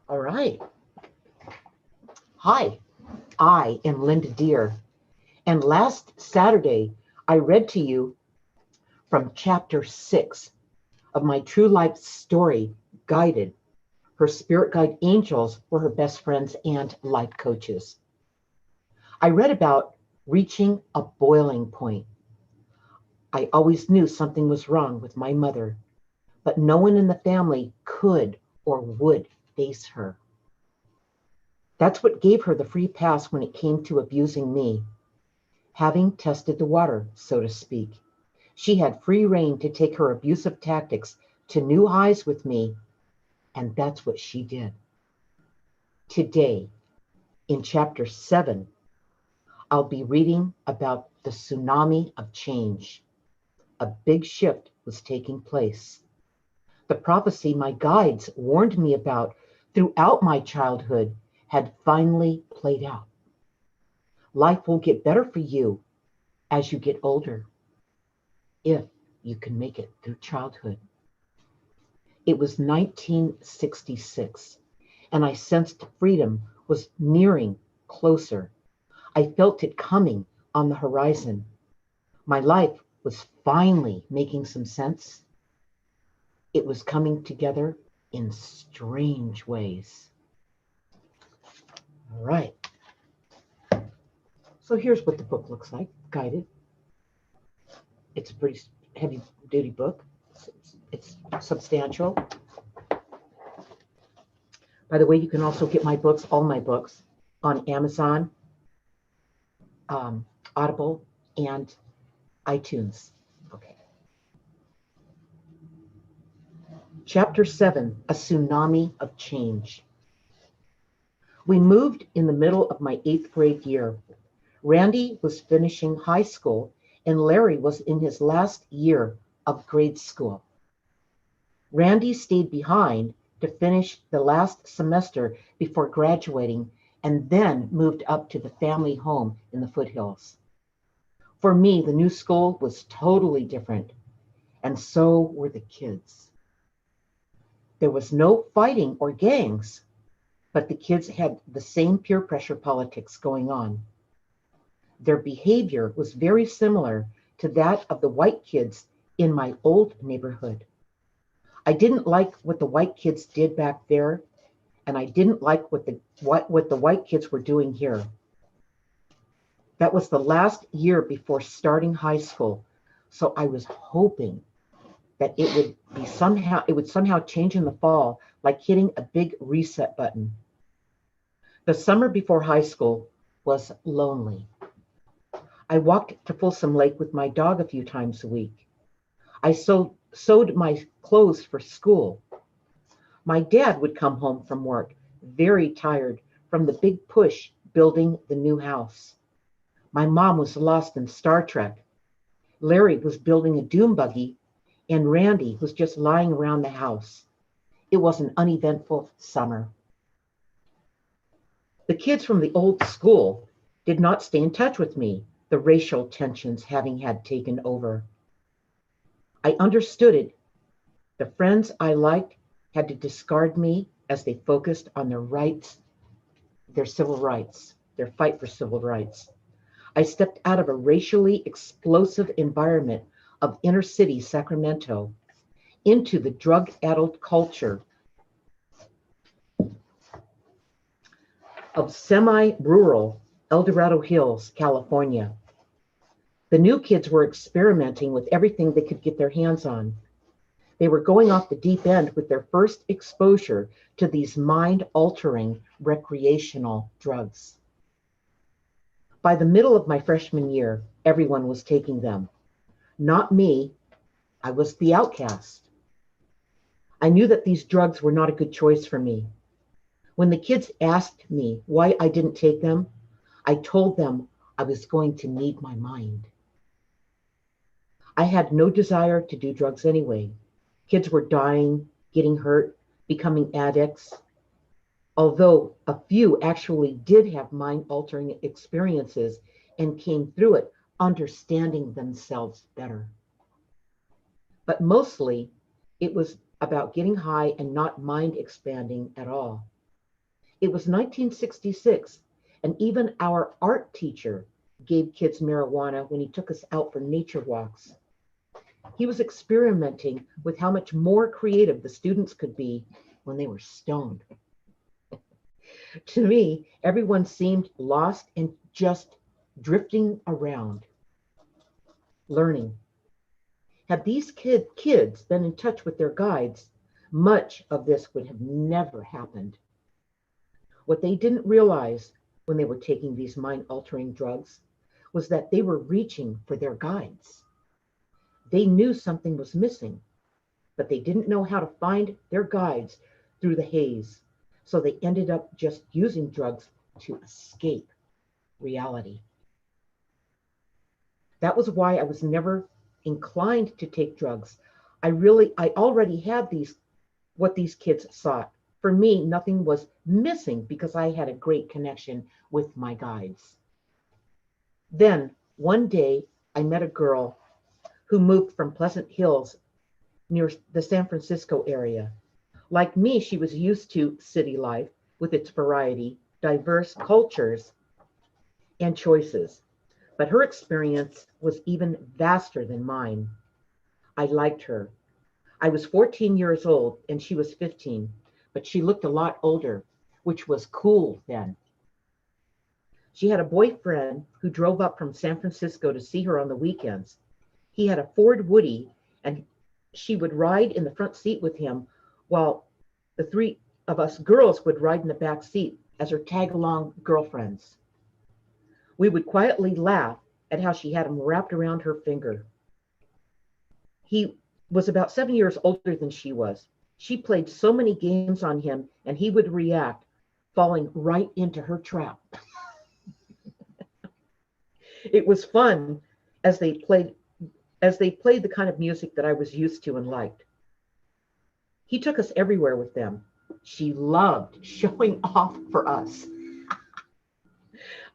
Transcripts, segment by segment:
All right. Hi, I am Linda Deir. And last Saturday, I read to you from chapter 6 of my true life story, Guided. Her spirit guide angels were her best friends and life coaches. I read about reaching a boiling point. I always knew something was wrong with my mother, but no one in the family could or would face her. That's what gave her the free pass when it came to abusing me. Having tested the water, so to speak, she had free rein to take her abusive tactics to new highs with me, and that's what she did. Today, in chapter 7, I'll be reading about the tsunami of change. A big shift was taking place. The prophecy my guides warned me about throughout my childhood had finally played out. Life will get better for you as you get older, if you can make it through childhood. It was 1966, and I sensed freedom was nearing closer. I felt it coming on the horizon. My life was finally making some sense. It was coming together in strange ways. All right. So here's what the book looks like, Guided. It's a pretty heavy duty book. It's substantial. By the way, you can also get my books, all my books, on Amazon, Audible, and iTunes. Okay. Chapter 7, A Tsunami of Change. We moved in the middle of my 8th grade year. Randy was finishing high school, and Larry was in his last year of grade school. Randy stayed behind to finish the last semester before graduating and then moved up to the family home in the foothills. For me, the new school was totally different, and so were the kids. There was no fighting or gangs, but the kids had the same peer pressure politics going on. Their behavior was very similar to that of the white kids in my old neighborhood. I didn't like what the white kids did back there, and I didn't like what the white kids were doing here. That was the last year before starting high school, so I was hoping that it would somehow change in the fall, like hitting a big reset button. The summer before high school was lonely. I walked to Folsom Lake with my dog a few times a week. I sewed my clothes for school. My dad would come home from work, very tired from the big push building the new house. My mom was lost in Star Trek. Larry was building a doom buggy, and Randy was just lying around the house. It was an uneventful summer. The kids from the old school did not stay in touch with me, the racial tensions having had taken over. I understood it. The friends I liked had to discard me as they focused on their rights, their civil rights, their fight for civil rights. I stepped out of a racially explosive environment of inner city Sacramento into the drug-addled culture of semi-rural El Dorado Hills, California. The new kids were experimenting with everything they could get their hands on. They were going off the deep end with their first exposure to these mind-altering recreational drugs. By the middle of my freshman year, everyone was taking them. Not me. I was the outcast. I knew that these drugs were not a good choice for me. When the kids asked me why I didn't take them, I told them I was going to need my mind. I had no desire to do drugs anyway. Kids were dying, getting hurt, becoming addicts. Although a few actually did have mind-altering experiences and came through it understanding themselves better. But mostly, it was about getting high and not mind expanding at all. It was 1966, and even our art teacher gave kids marijuana when he took us out for nature walks. He was experimenting with how much more creative the students could be when they were stoned. To me, everyone seemed lost and just drifting around, learning. Had these kids been in touch with their guides, much of this would have never happened. What they didn't realize when they were taking these mind-altering drugs was that they were reaching for their guides. They knew something was missing, but they didn't know how to find their guides through the haze. So they ended up just using drugs to escape reality. That was why I was never inclined to take drugs. I already had what these kids sought. For me, nothing was missing because I had a great connection with my guides. Then one day I met a girl who moved from Pleasant Hills near the San Francisco area. Like me, she was used to city life with its variety, diverse cultures, and choices. But her experience was even vaster than mine. I liked her. I was 14 years old and she was 15, but she looked a lot older, which was cool then. She had a boyfriend who drove up from San Francisco to see her on the weekends. He had a Ford Woody, and she would ride in the front seat with him while the three of us girls would ride in the back seat as her tag-along girlfriends. We would quietly laugh at how she had him wrapped around her finger. He was about 7 years older than she was. She played so many games on him, and he would react, falling right into her trap. It was fun as they played the kind of music that I was used to and liked. He took us everywhere with them. She loved showing off for us.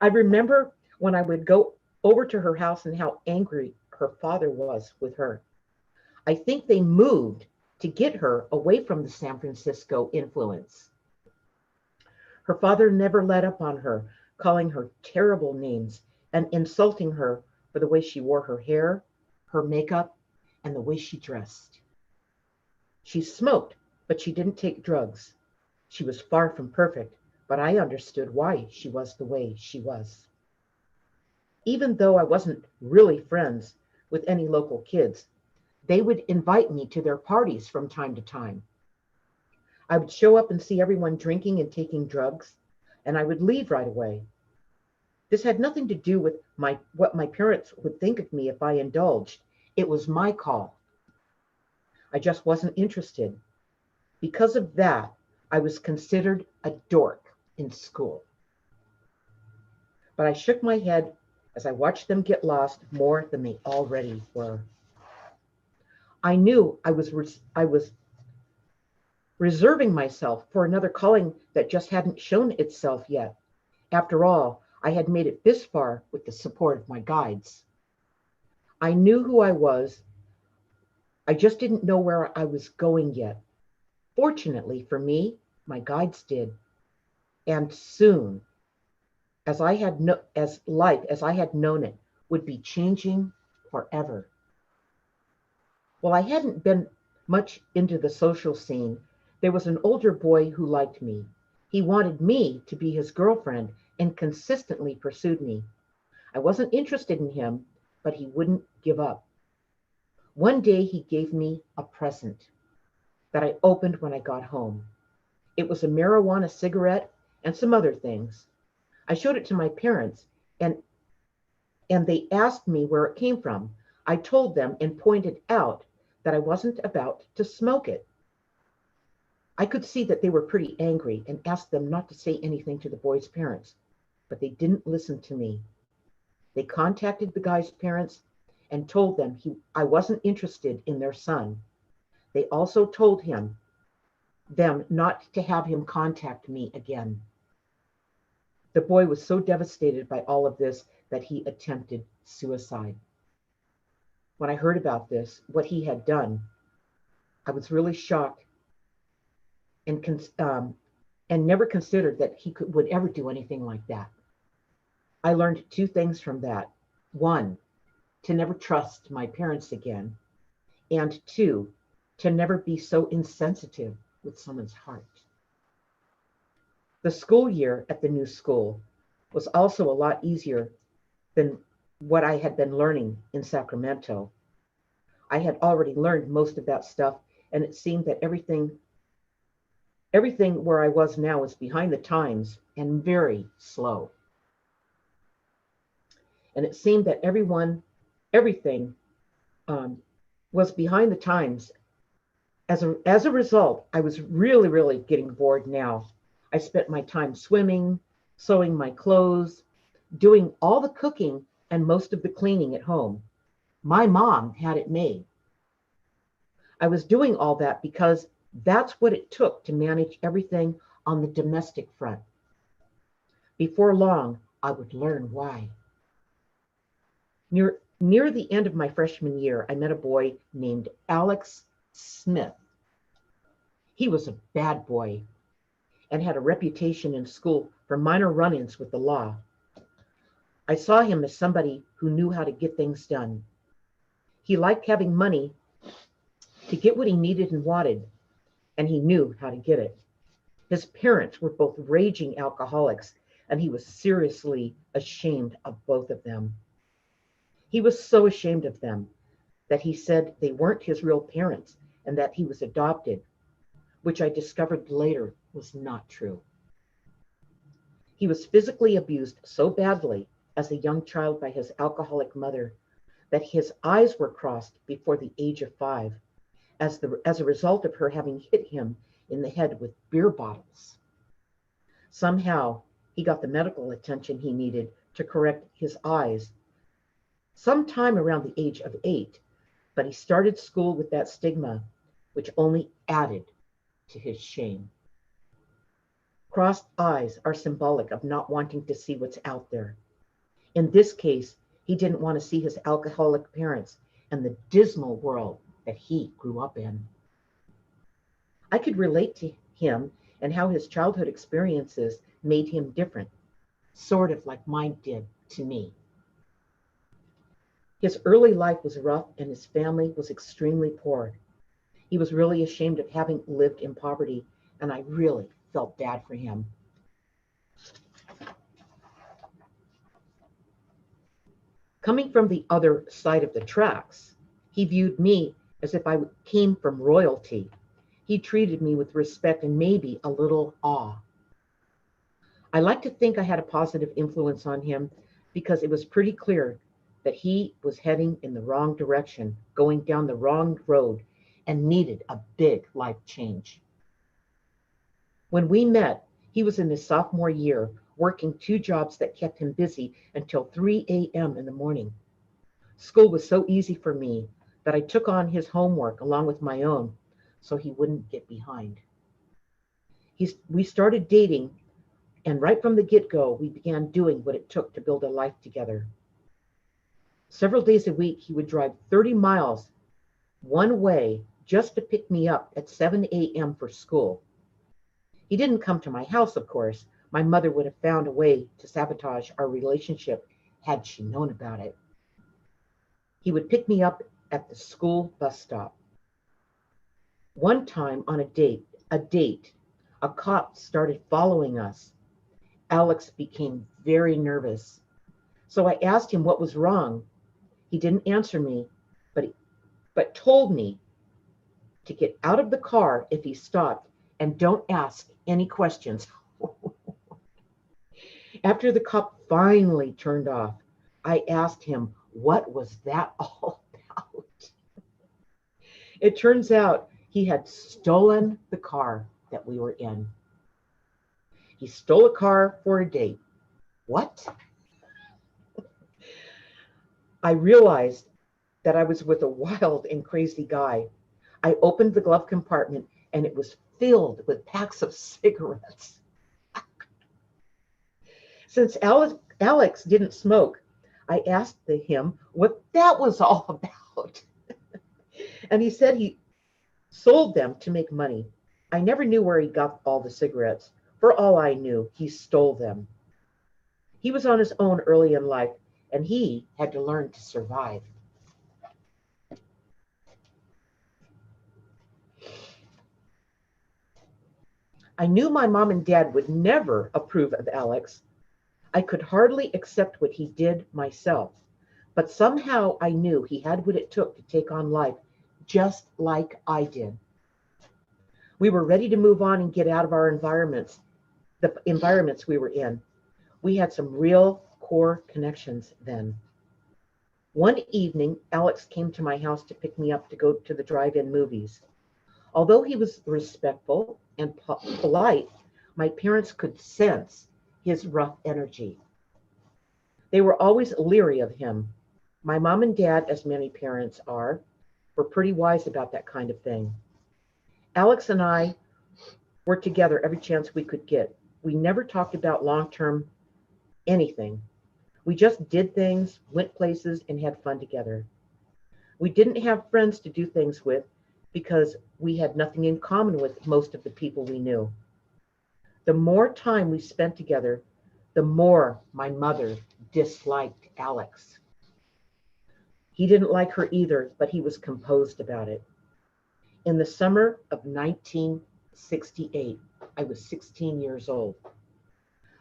I remember when I would go over to her house and how angry her father was with her. I think they moved to get her away from the San Francisco influence. Her father never let up on her, calling her terrible names and insulting her for the way she wore her hair, her makeup, and the way she dressed. She smoked, but she didn't take drugs. She was far from perfect, but I understood why she was the way she was. Even though I wasn't really friends with any local kids, they would invite me to their parties from time to time. I would show up and see everyone drinking and taking drugs, and I would leave right away. This had nothing to do with what my parents would think of me if I indulged. It was my call. I just wasn't interested. Because of that, I was considered a dork in school. But I shook my head as I watched them get lost more than they already were. I knew I was reserving myself for another calling that just hadn't shown itself yet. After all, I had made it this far with the support of my guides. I knew who I was. I just didn't know where I was going yet. Fortunately for me, my guides did. And soon, as life as I had known it would be changing forever. While I hadn't been much into the social scene, there was an older boy who liked me. He wanted me to be his girlfriend and consistently pursued me. I wasn't interested in him, but he wouldn't give up. One day he gave me a present that I opened when I got home. It was a marijuana cigarette and some other things. I showed it to my parents and they asked me where it came from. I told them and pointed out that I wasn't about to smoke it. I could see that they were pretty angry and asked them not to say anything to the boy's parents, but they didn't listen to me. They contacted the guy's parents and told them I wasn't interested in their son. They also told them not to have him contact me again. The boy was so devastated by all of this that he attempted suicide. When I heard about this, what he had done, I was really shocked and and never considered that would ever do anything like that. I learned two things from that. One, to never trust my parents again, and two, to never be so insensitive with someone's heart. The school year at the new school was also a lot easier than what I had been learning in Sacramento. I had already learned most of that stuff, and it seemed that everything where I was now was behind the times and very slow. And it seemed that everything was behind the times. As a result, I was really, really getting bored now. I spent my time swimming, sewing my clothes, doing all the cooking and most of the cleaning at home. My mom had it made. I was doing all that because that's what it took to manage everything on the domestic front. Before long, I would learn why. Near the end of my freshman year, I met a boy named Alex Smith. He was a bad boy and had a reputation in school for minor run-ins with the law. I saw him as somebody who knew how to get things done. He liked having money to get what he needed and wanted, and he knew how to get it. His parents were both raging alcoholics, and he was seriously ashamed of both of them. He was so ashamed of them that he said they weren't his real parents and that he was adopted, which I discovered later was not true. He was physically abused so badly as a young child by his alcoholic mother that his eyes were crossed before the age of 5 as a result of her having hit him in the head with beer bottles. Somehow, he got the medical attention he needed to correct his eyes sometime around the age of 8, but he started school with that stigma, which only added to his shame. Crossed eyes are symbolic of not wanting to see what's out there. In this case, he didn't want to see his alcoholic parents and the dismal world that he grew up in. I could relate to him and how his childhood experiences made him different, sort of like mine did to me. His early life was rough and his family was extremely poor. He was really ashamed of having lived in poverty, and I really felt bad for him. Coming from the other side of the tracks, he viewed me as if I came from royalty. He treated me with respect and maybe a little awe. I like to think I had a positive influence on him because it was pretty clear that he was heading in the wrong direction, going down the wrong road, and needed a big life change. When we met, he was in his sophomore year, working 2 jobs that kept him busy until 3 a.m. in the morning. School was so easy for me that I took on his homework along with my own so he wouldn't get behind. We started dating, and right from the get-go, we began doing what it took to build a life together. Several days a week, he would drive 30 miles one way just to pick me up at 7 a.m. for school. He didn't come to my house, of course. My mother would have found a way to sabotage our relationship had she known about it. He would pick me up at the school bus stop. One time on a date, a cop started following us. Alex became very nervous. So I asked him what was wrong. He didn't answer me, but told me to get out of the car if he stopped and don't ask any questions. After the cop finally turned off, I asked him, what was that all about? It turns out he had stolen the car that we were in. He stole a car for a date. What? I realized that I was with a wild and crazy guy. I opened the glove compartment and it was filled with packs of cigarettes. Since Alex didn't smoke, I asked him what that was all about. And he said he sold them to make money. I never knew where he got all the cigarettes. For all I knew, he stole them. He was on his own early in life, and he had to learn to survive. I knew my mom and dad would never approve of Alex. I could hardly accept what he did myself, but somehow I knew he had what it took to take on life just like I did. We were ready to move on and get out of our environments, the environments we were in. We had some real core connections then. One evening, Alex came to my house to pick me up to go to the drive-in movies. Although he was respectful and polite, my parents could sense his rough energy. They were always leery of him. My mom and dad, as many parents are, were pretty wise about that kind of thing. Alex and I were together every chance we could get. We never talked about long-term anything. We just did things, went places, and had fun together. We didn't have friends to do things with because we had nothing in common with most of the people we knew. The more time we spent together, the more my mother disliked Alex. He didn't like her either, but he was composed about it. In the summer of 1968, I was 16 years old.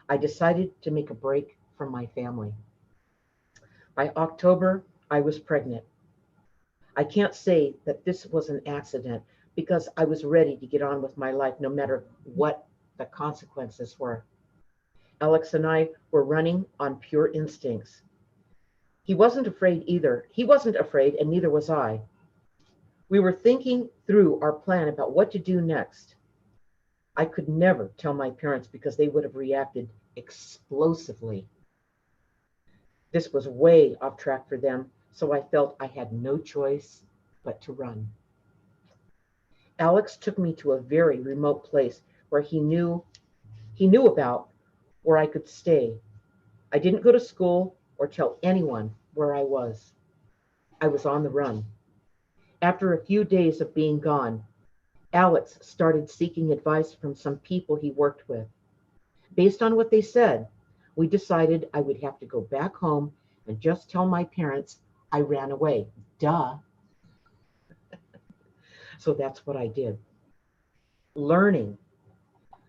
I decided to make a break from my family. By October, I was pregnant. I can't say that this was an accident because I was ready to get on with my life no matter what the consequences were. Alex and I were running on pure instincts. He wasn't afraid either. He wasn't afraid, and neither was I. We were thinking through our plan about what to do next. I could never tell my parents because they would have reacted explosively. This was way off track for them, so I felt I had no choice but to run. Alex took me to a very remote place where he knew about where I could stay. I didn't go to school or tell anyone where I was. I was on the run. After a few days of being gone, Alex started seeking advice from some people he worked with. Based on what they said, we decided I would have to go back home and just tell my parents I ran away. Duh. So that's what I did. Learning.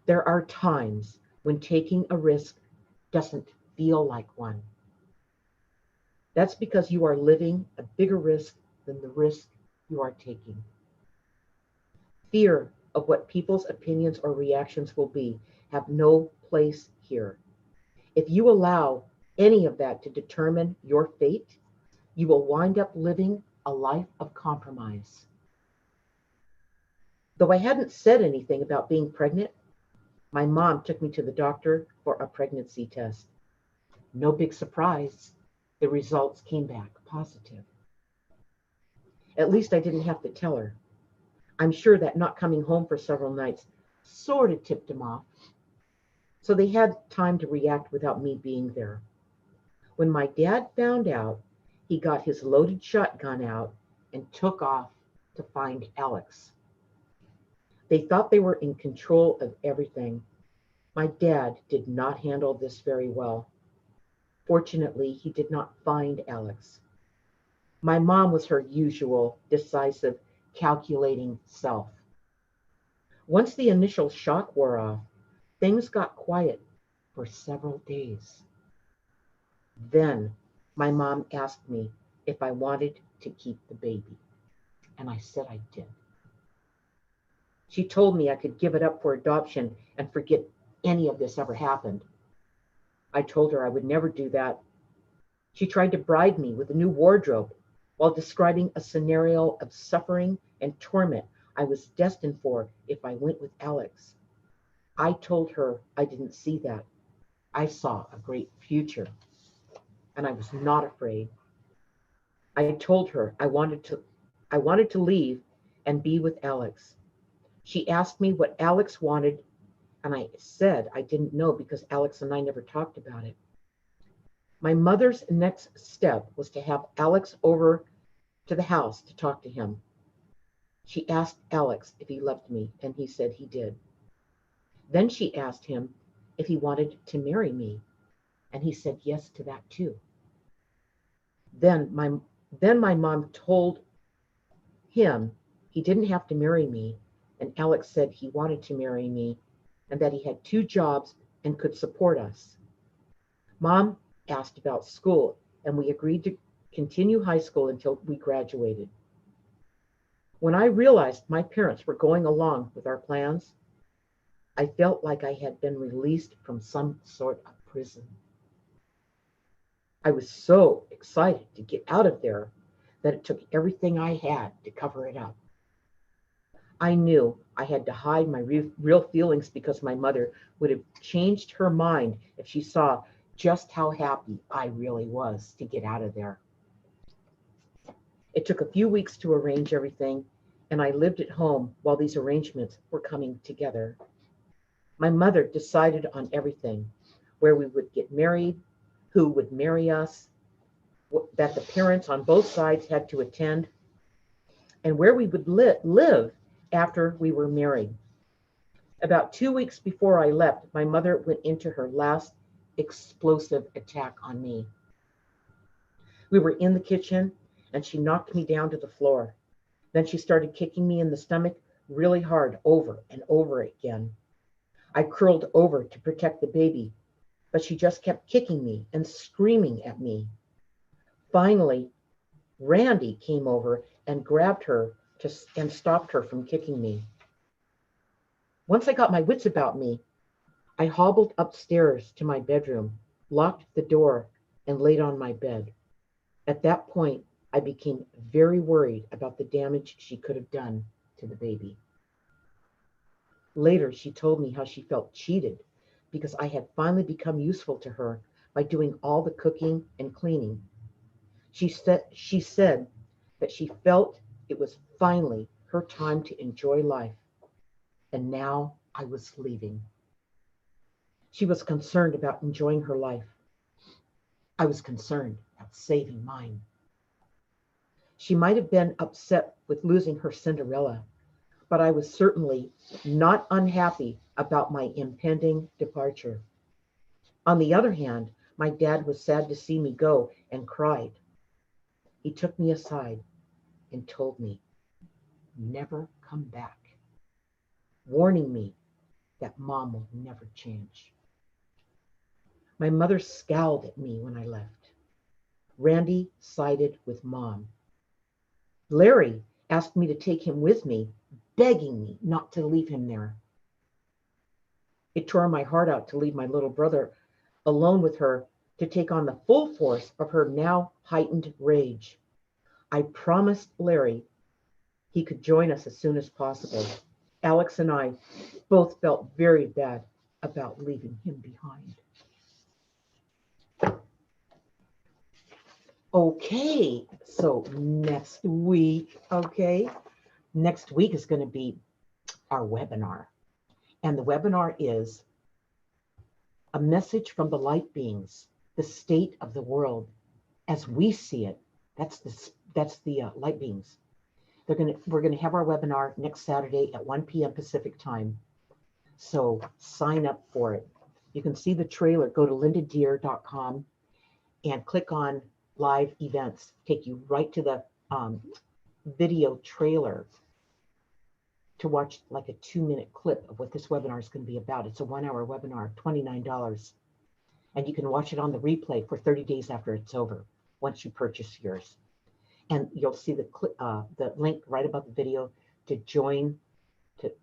There are times when taking a risk doesn't feel like one. That's because you are living a bigger risk than the risk you are taking. Fear of what people's opinions or reactions will be have no place here. If you allow any of that to determine your fate, you will wind up living a life of compromise. Though I hadn't said anything about being pregnant, my mom took me to the doctor for a pregnancy test. No big surprise, the results came back positive. At least I didn't have to tell her. I'm sure that not coming home for several nights sort of tipped him off. So they had time to react without me being there. When my dad found out, he got his loaded shotgun out and took off to find Alex. They thought they were in control of everything. My dad did not handle this very well. Fortunately, he did not find Alex. My mom was her usual, decisive, calculating self. Once the initial shock wore off, things got quiet for several days. Then my mom asked me if I wanted to keep the baby, and I said I did. She told me I could give it up for adoption and forget any of this ever happened. I told her I would never do that. She tried to bribe me with a new wardrobe while describing a scenario of suffering and torment I was destined for if I went with Alex. I told her I didn't see that. I saw a great future, and I was not afraid. I told her I wanted to leave and be with Alex. She asked me what Alex wanted, and I said I didn't know because Alex and I never talked about it. My mother's next step was to have Alex over to the house to talk to him. She asked Alex if he loved me, and he said he did. Then she asked him if he wanted to marry me, and he said yes to that too. Then my then my mom told him he didn't have to marry me, and Alex said he wanted to marry me and that he had two jobs and could support us. Mom asked about school, and we agreed to continue high school until we graduated. When I realized my parents were going along with our plans, I felt like I had been released from some sort of prison. I was so excited to get out of there that it took everything I had to cover it up. I knew I had to hide my real feelings because my mother would have changed her mind if she saw just how happy I really was to get out of there. It took a few weeks to arrange everything, and I lived at home while these arrangements were coming together. My mother decided on everything: where we would get married, who would marry us, that the parents on both sides had to attend, and where we would live after we were married. About 2 weeks before I left, my mother went into her last explosive attack on me. We were in the kitchen, and she knocked me down to the floor. Then she started kicking me in the stomach really hard over and over again. I curled over to protect the baby, but she just kept kicking me and screaming at me. Finally, Randy came over and grabbed her and stopped her from kicking me. Once I got my wits about me, I hobbled upstairs to my bedroom, locked the door, and laid on my bed. At that point, I became very worried about the damage she could have done to the baby. Later, she told me how she felt cheated because I had finally become useful to her by doing all the cooking and cleaning. She said that she felt it was finally her time to enjoy life, and now I was leaving. She was concerned about enjoying her life. I was concerned about saving mine. She might have been upset with losing her Cinderella, but I was certainly not unhappy about my impending departure. On the other hand, my dad was sad to see me go and cried. He took me aside and told me, never come back, warning me that mom will never change. My mother scowled at me when I left. Randy sided with mom. Larry asked me to take him with me, begging me not to leave him there. It tore my heart out to leave my little brother alone with her to take on the full force of her now heightened rage. I promised Larry he could join us as soon as possible. Alex and I both felt very bad about leaving him behind. Okay, so next week is going to be our webinar. And the webinar is a message from the light beings, the state of the world as we see it. That's the light beings. We're going to have our webinar next Saturday at 1 p.m. Pacific time. So sign up for it. You can see the trailer. Go to lindadeir.com and click on live events. Take you right to the video trailer to watch like a 2-minute clip of what this webinar is going to be about. It's a 1-hour webinar, $29. And you can watch it on the replay for 30 days after it's over, once you purchase yours. And you'll see the link right above the video to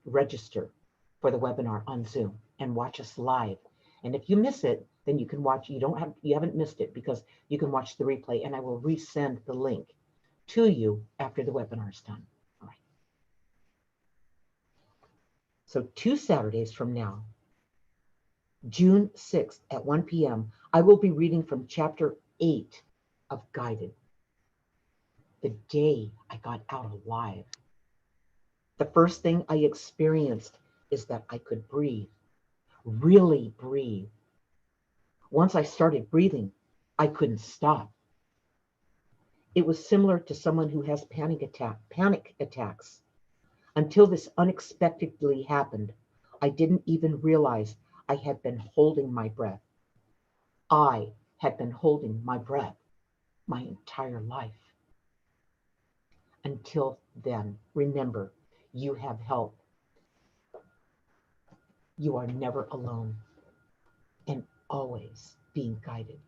register for the webinar on Zoom and watch us live. And if you miss it, then you can watch, you haven't missed it because you can watch the replay, and I will resend the link to you after the webinar is done. All right. So 2 Saturdays from now, June 6th at 1 p.m., I will be reading from chapter 8 of Guided. The day I got out alive. The first thing I experienced is that I could breathe, really breathe. Once I started breathing, I couldn't stop. It was similar to someone who has panic attacks. Until this unexpectedly happened, I didn't even realize I had been holding my breath. I had been holding my breath my entire life. Until then, remember, you have help. You are never alone and always being guided.